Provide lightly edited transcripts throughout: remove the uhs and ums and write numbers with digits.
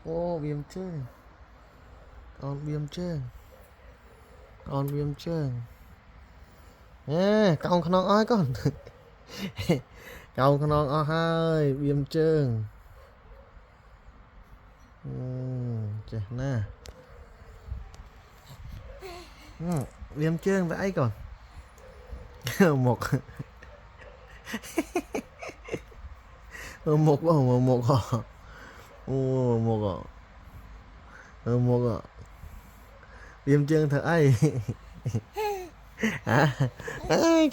ô viêm chương con viêm chương con viêm chương nè con non ơi con con non ơi viêm chương chết nè viêm chương vậy còn một một một viêm chương thật ấy hả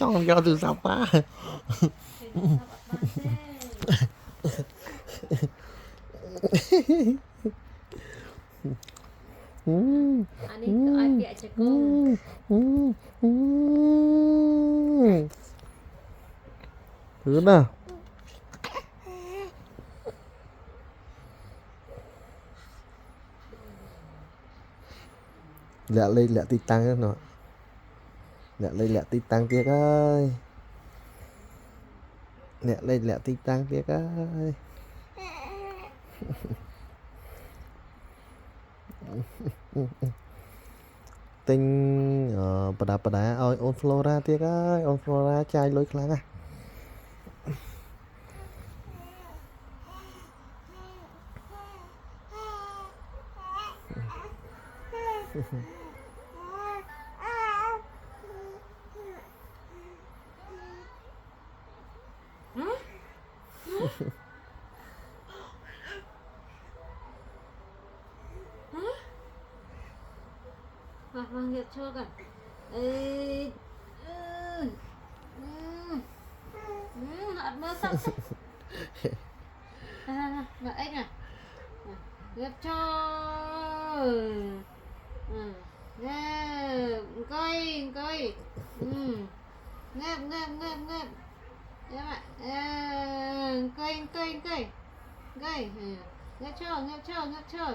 con cho từ sọc quá Anh ai bịa cho con. thứ nào lẹ lên lẹ tí tăng nó lẹ lên lẹ tí tăng tiếc ơi lẹ lên lẹ tí tăng tiếc ơi tinh bà đá ơi ôn flora tiếc ơi ôn flora chai lối kháng à Vâng Hiệp cho cả. Ê, hạt mơ sắp sắp. Và anh à. Hiệp cho. Coi coi. Ngáp ngáp ngáp ngáp. Em ạ. Coi coi coi. Coi. Ngáp cho ngáp cho ngáp cho.